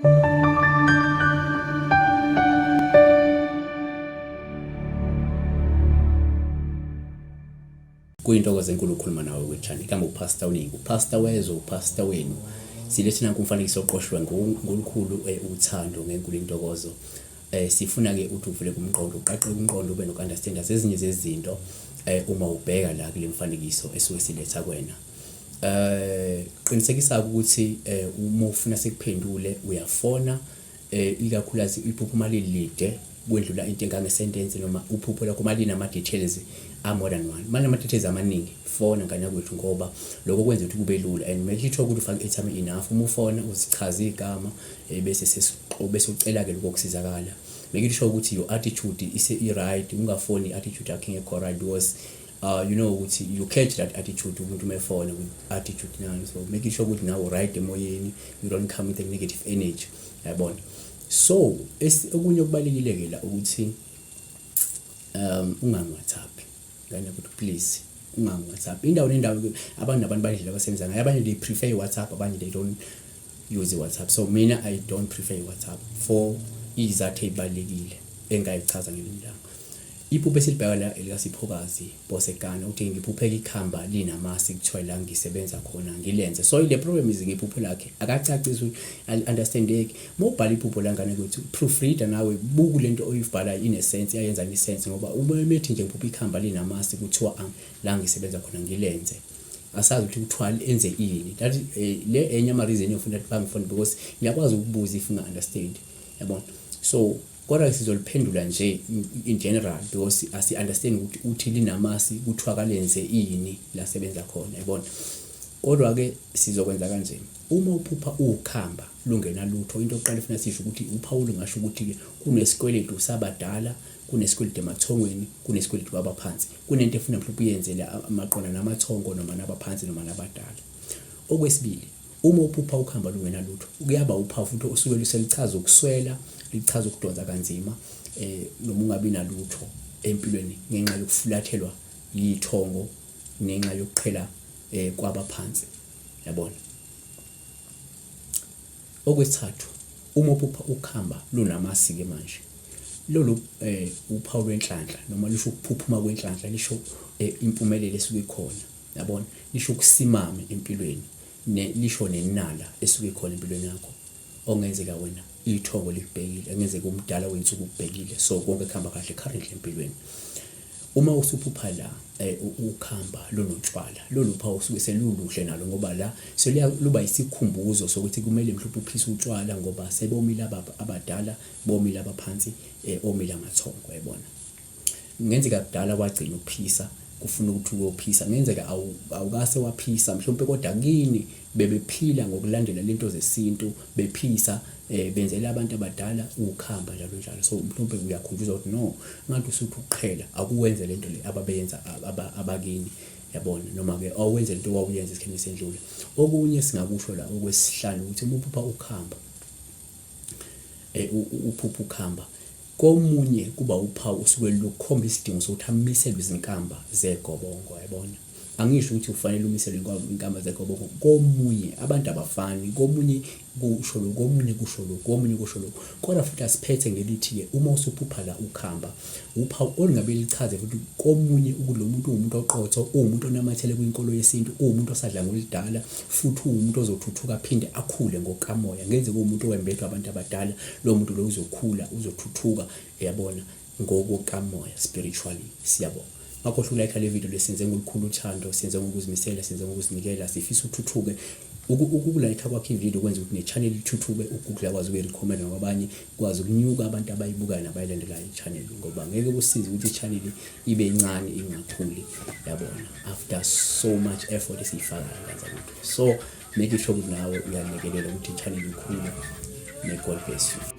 Kuyintokozo enkulu ukukhuluma nawe kwethani kama upastor WeNingi upastor wezwe upastor wenu silethe nanku umfanekiso oqoshwe ngolukhulu uthando ngenkulu intokozo sifuna ke uthi uvule kumqondo uqaqe umqondo ube nokunderstand ezinye zezinto uma ubheka la kule mfanekiso esuke siletha kwena qinisekisa ukuthi uma ufuna sikuphendule uyafona ikakhulukazi iphupho mali lide kwendlula into engange sentence noma uphupho lakho mali nama details more than one mali nama details amaningi fona ngane kwethu ngoba lokho kwenza ukuthi kube lula and make sure ukuthi ufake airtime enough uma ufona uzichaza igama bese ucela ke lokho kusizakala make sure ukuthi your attitude is right ungafoni attitude yakhe ngekho right because you know ukuthi you catch that attitude umuntu umefona with attitude nani so make sure ukuthi now right emoyeni you don't come with a negative energy yabona so okunye okubalekile ke la ukuthi ungangi-WhatsApp ngane ukuthi please ungangi-WhatsApp indawo nendawo abantu bandlela abasebenza ngayo abanye they prefer WhatsApp abanye they don't use WhatsApp so mina I don't prefer WhatsApp for izathu ezibalekile engayichaza ngelindaba iphupho esilibheka la elikasiphokazi bosekana uthi ngiphupheka ikhamba linamasi kuthiwa la ngisebenza khona ngilenze so ile problem iziphupho lakhe akacacisa understandeki mobhala iphupho langane ukuthi proofreader nawe buku lento oyibhala ine sense iyayenza ni sense ngoba uma emethi nje ngiphupha ikhamba linamasi kuthiwa la ngisebenza khona ngilenze asazi ukuthi kuthwala enze ini that le enye ama reason yofuna ukuthi bangifone because ngiyakwazi ukubuza if unga understand yabona so kodwa sizoliphendula nje in general because asi understand ukuthi uthi linamasi kuthiwa lenze ini la sebenza khona yabona kodwa ke sizokwenza kanje uma uphupha ukhamba lungena lutho into oqala ufuna sisho ukuthi uPaul ngasho ukuthi ke kunesikweletu sabadala kunesikweletu emathongweni kunesikweletu kwabaphansi kunento efuna mhlawumbe uyenzele amaqona namathongo noma nabaphansi noma nabadala okwesibili uma uphupha ukhamba lungena lutho kuyaba upha futhi osuke luselichaza ukuswela lichaza ukudonsa kanzima noma ungabi nalutho empilweni ngenxa yokufulathelwa yithongo ngenxa yokuqhela kwabaphansi yabona okwesithathu uma uphupha ukhamba lunamasi ke manje lolu uphawu lwenhlanhla noma lisho ukuphuphuma kwenhlanhla lisho impumelelo esuke ikhona yabona lisho ukusimama empilweni lisho nenala esuke ikhona empilweni yakho ongenzeka wena ithongo likubhekile engenzeka umdala wensuku ukubhekile so konke kuhamba kahle currently empilweni uma usuphupha la ukhamba lonotshwala lolupha usuke seluluhle nalo ngoba la luba isikhumbuzo sokuthi kumele mhlawumbe uphise utshwala ngoba sebomile abadala bomile abaphansi omile amathongo yabona ngenzeka kudala wagcina ukuphisa kufuna ukuthi uyophisa ngenzeka awukase waphisa mhlawumbe kodwa kini bebephila ngokulandela lento zesintu bephisa benzela abantu abadala ukhamba njalo so mhlawumbe uyakhunjuzwa ukuthi no ngathi usuthi uqhela akuwenze lento le ababenza abakini yabona noma ke awenze into owuyenza isikhathi sendlule okunye singakusho la okwesihlanu ukuthi uma uphupha ukhamba uphupha ukhamba komunye kuba uphawu usuke lukhomba isidingo sokuthi amiselwe izinkamba zegobongo yabona angisho ukuthi ufanele umiselwe inkamba zegobongo komunye abantu abafani komunye kusho lo komunye kusho lo komunye kusho lo kodwa futhi asiphethe ngelithi ke uma usuphupha la ukhamba uphawu olingabe lichaze futhi komunye ukulo muntu umuntu oqotho umuntu onamathele kwinkolo yesintu umuntu osadla ngolidala futhi umuntu ozothuthuka phinde akhule ngokamoya ngenze kumuntu owembethwa abantu abadala lo muntu lo uzokhula uzothuthuka yabona ngokukamoya spiritually siyabona ngakho like le video lesenze ngolukhulu uthando senze ngokuzimisela senze ngokuzinikela sifisa uthuthuke ukulayika kwakhe ivideo kwenza ukuthi ne-channel ithuthuke ukugula kwazi ukuyirecommend ngabanye kwazi ukunyuka abantu abayibukayo nabayilandela i-channel ngoba ngeke kusize ukuthi i-channel ibe incane ingakhuli yabona after so much effort esifaka kanza ukuthi so make sure ukuthi nawe uyalekelela ukuthi i-channel ikhule may God bless you.